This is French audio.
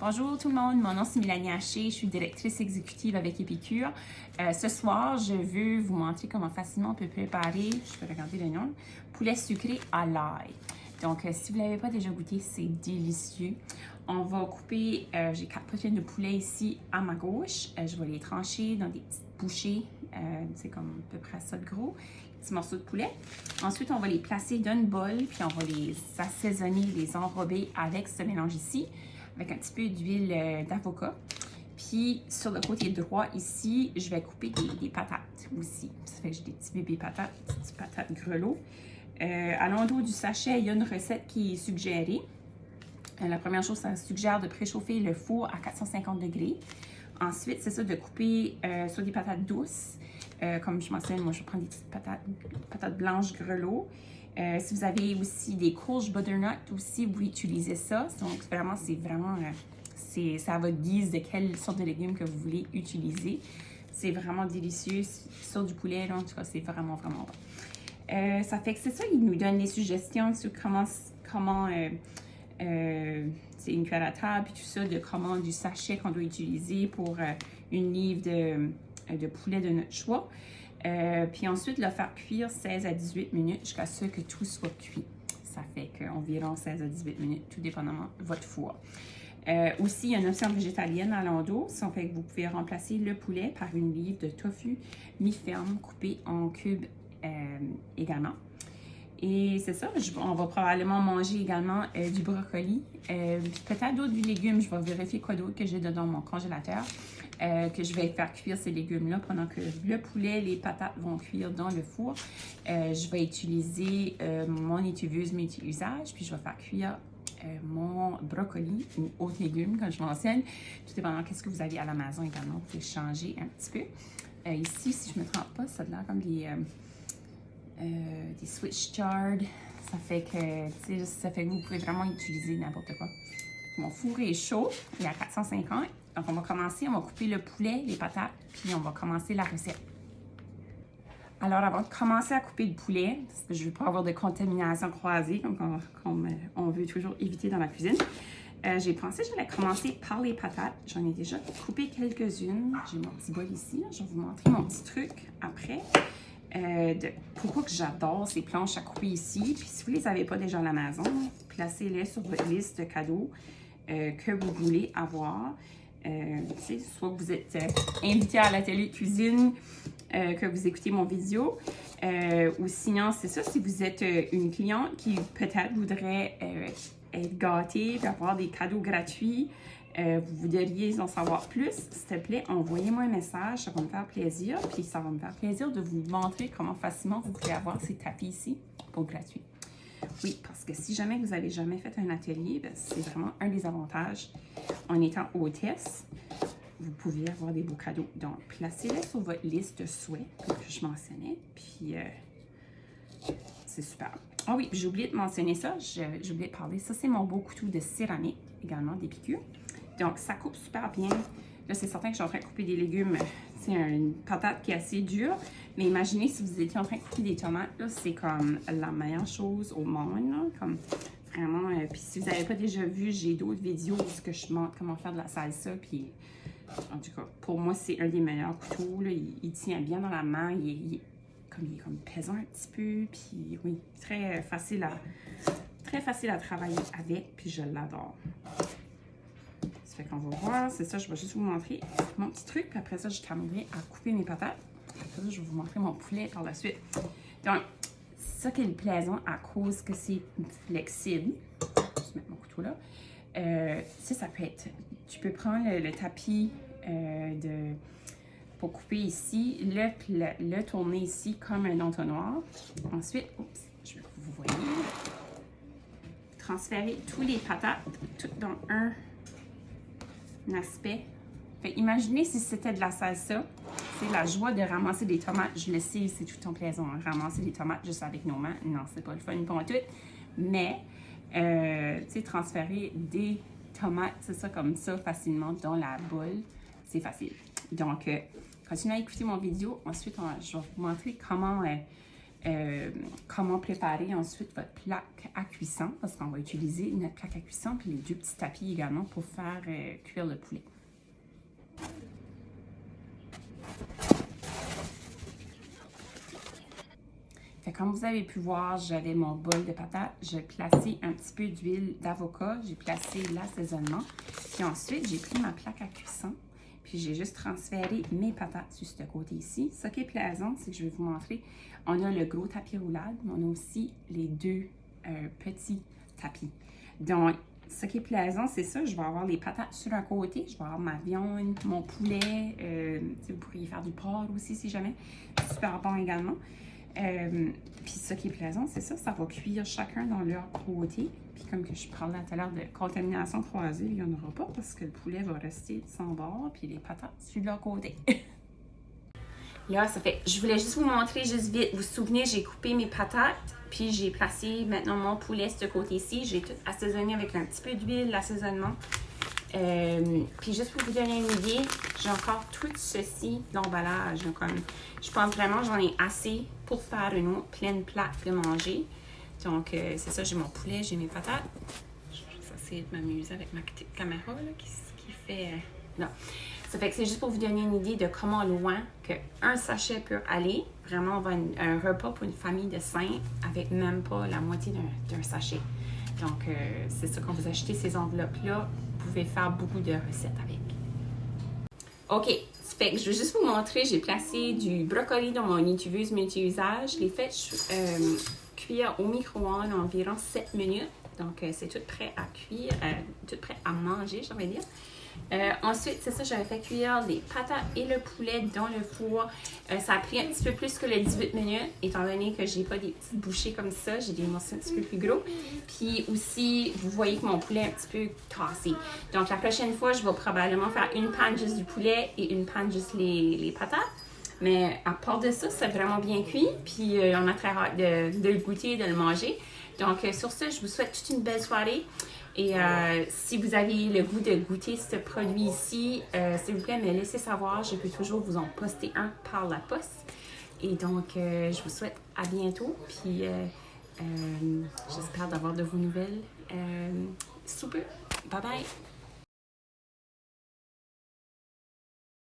Bonjour tout le monde, mon nom c'est Mélanie Haché, je suis directrice exécutive avec Épicure. Ce soir, je veux vous montrer comment facilement on peut préparer, je vais regarder le nom, poulet sucré à l'ail. Donc, si vous ne l'avez pas déjà goûté, c'est délicieux. On va couper, j'ai 4 poitrines de poulet ici à ma gauche. Je vais les trancher dans des petites bouchées, c'est comme à peu près ça de gros, petits morceaux de poulet. Ensuite, on va les placer dans une bol, puis on va les assaisonner, les enrober avec ce mélange ici, avec un petit peu d'huile d'avocat. Puis, sur le côté droit ici, je vais couper des patates aussi. Ça fait que j'ai des petits bébés patates, des petites patates grelots. À l'endos du sachet, il y a une recette qui est suggérée. La première chose, ça suggère de préchauffer le four à 450 degrés. Ensuite, c'est ça, de couper sur des patates douces. Comme je mentionne, moi, je prends des petites patates blanches grelots. Si vous avez aussi des courges butternut aussi, vous utilisez ça. Donc, vraiment, c'est à votre guise de quelle sorte de légumes que vous voulez utiliser. C'est vraiment délicieux. Sur du poulet, là, en tout cas, c'est vraiment, vraiment bon. Ça fait que c'est ça, il nous donne des suggestions sur comment c'est une cuillère à table, puis tout ça, de comment du sachet qu'on doit utiliser pour une livre de poulet de notre choix. Puis ensuite, le faire cuire 16 à 18 minutes jusqu'à ce que tout soit cuit. Ça fait qu'environ 16 à 18 minutes, tout dépendamment de votre four. Aussi, il y a une option végétalienne à l'endos. Ça fait que vous pouvez remplacer le poulet par une livre de tofu mi-ferme coupé en cubes également. Et c'est ça, on va probablement manger également du brocoli, peut-être d'autres légumes. Je vais vérifier quoi d'autre que j'ai dans mon congélateur, que je vais faire cuire ces légumes-là pendant que le poulet, les patates vont cuire dans le four. Je vais utiliser mon étuveuse multi-usage, puis je vais faire cuire mon brocoli ou autres légumes, comme je mentionne. Tout dépendant qu'est-ce que vous avez à la maison également, vous pouvez changer un petit peu. Ici, si je ne me trompe pas, ça a l'air comme des switch jarred. Ça fait que vous pouvez vraiment utiliser n'importe quoi. Mon four est chaud, il est à 450. Donc, on va commencer, on va couper le poulet, les patates, puis on va commencer la recette. Alors, avant de commencer à couper le poulet, parce que je ne veux pas avoir de contamination croisée, comme on veut toujours éviter dans la cuisine, j'ai pensé que j'allais commencer par les patates. J'en ai déjà coupé quelques-unes. J'ai mon petit bol ici. Je vais vous montrer mon petit truc après. Pourquoi que j'adore ces planches à couper ici. Puis si vous ne les avez pas déjà à la maison, placez-les sur votre liste de cadeaux que vous voulez avoir. Soit que vous êtes invité à l'atelier de cuisine, que vous écoutez mon vidéo, ou sinon, c'est ça, si vous êtes une cliente qui peut-être voudrait être gâtée et avoir des cadeaux gratuits, vous voudriez en savoir plus, s'il te plaît, envoyez-moi un message, ça va me faire plaisir, puis ça va me faire plaisir de vous montrer comment facilement vous pouvez avoir ces tapis ici pour gratuit. Oui, parce que si jamais vous n'avez jamais fait un atelier, c'est vraiment un des avantages. En étant hôtesse, vous pouvez avoir des beaux cadeaux. Donc, placez-les sur votre liste de souhaits, comme je mentionnais, puis c'est super. Ah oui, j'ai oublié de mentionner ça, j'ai oublié de parler. Ça, c'est mon beau couteau de céramique, également d'Épicure. Donc, ça coupe super bien. Là, c'est certain que je suis en train de couper des légumes. C'est une patate qui est assez dure. Mais imaginez si vous étiez en train de couper des tomates. Là, c'est comme la meilleure chose au monde. Là, comme vraiment. Puis si vous n'avez pas déjà vu, j'ai d'autres vidéos où je montre comment faire de la salsa. Puis, en tout cas, pour moi, c'est un des meilleurs couteaux. Là. Il tient bien dans la main. Il est comme pesant un petit peu. Puis, oui, très facile à travailler avec. Puis, je l'adore. Ça fait qu'on va voir, c'est ça, je vais juste vous montrer mon petit truc, puis après ça, je terminerai à couper mes patates. Après ça, je vais vous montrer mon poulet par la suite. Donc, c'est ça qui est plaisant à cause que c'est flexible. Je vais juste mettre mon couteau là. Ça peut être, tu peux prendre le tapis pour couper ici, le tourner ici comme un entonnoir. Ensuite, vous voyez, transférer tous les patates, toutes dans un aspect. Fait, imaginez si c'était de la salsa. C'est la joie de ramasser des tomates. Je le sais, c'est tout le temps plaisant. Ramasser des tomates juste avec nos mains. Non, c'est pas le fun pour tout. Mais, tu sais, transférer des tomates, c'est ça, comme ça, facilement dans la boule, c'est facile. Donc, continuez à écouter mon vidéo. Ensuite, je vais vous montrer comment comment préparer ensuite votre plaque à cuisson, parce qu'on va utiliser notre plaque à cuisson puis les 2 petits tapis également pour faire cuire le poulet. Fait, comme vous avez pu voir, j'avais mon bol de patates, j'ai placé un petit peu d'huile d'avocat, j'ai placé l'assaisonnement, puis ensuite j'ai pris ma plaque à cuisson, puis j'ai juste transféré mes patates sur ce côté ici. Ce qui est plaisant, c'est que je vais vous montrer, on a le gros tapis roulade, mais on a aussi les 2 petits tapis. Donc, ce qui est plaisant, c'est ça, je vais avoir les patates sur un côté, je vais avoir ma viande, mon poulet, vous pourriez faire du porc aussi si jamais, super bon également. Puis ce qui est plaisant, c'est ça, ça va cuire chacun dans leur côté. Puis comme que je parlais tout à l'heure de contamination croisée, il n'y en aura pas parce que le poulet va rester sans bord, puis les patates sur leur côté. Là, ça fait, je voulais juste vous montrer juste vite. Vous vous souvenez, j'ai coupé mes patates, puis j'ai placé maintenant mon poulet de ce côté-ci. J'ai tout assaisonné avec un petit peu d'huile, l'assaisonnement. Puis juste pour vous donner une idée, j'ai encore tout ceci d'emballage. Comme, je pense vraiment j'en ai assez pour faire une autre pleine plaque de manger. Donc, c'est ça, j'ai mon poulet, j'ai mes patates. Je vais essayer de m'amuser avec ma petite caméra là, qui fait... non. Ça fait que c'est juste pour vous donner une idée de comment loin qu'un sachet peut aller. Vraiment, on va un repas pour une famille de 5 avec même pas la moitié d'un sachet. Donc, c'est ça, quand vous achetez ces enveloppes-là, vous pouvez faire beaucoup de recettes avec. OK, ça fait que je vais juste vous montrer, j'ai placé du brocoli dans mon étuveuse multi-usage. Je l'ai fait cuire au micro-ondes environ 7 minutes. Donc, c'est tout prêt à cuire, tout prêt à manger, j'aimerais dire. Ensuite, c'est ça, j'avais fait cuire les patates et le poulet dans le four. Ça a pris un petit peu plus que les 18 minutes, étant donné que j'ai pas des petites bouchées comme ça, j'ai des morceaux un petit peu plus gros. Puis aussi, vous voyez que mon poulet est un petit peu tassé. Donc, la prochaine fois, je vais probablement faire une panne juste du poulet et une panne juste les patates. Mais à part de ça, c'est vraiment bien cuit. Puis, on a très hâte de le goûter et de le manger. Donc, sur ce, je vous souhaite toute une belle soirée. Et si vous avez le goût de goûter ce produit ici, s'il vous plaît, me laissez savoir. Je peux toujours vous en poster un par la poste. Et donc, je vous souhaite à bientôt. Puis, j'espère d'avoir de vos nouvelles sous peu. Bye bye!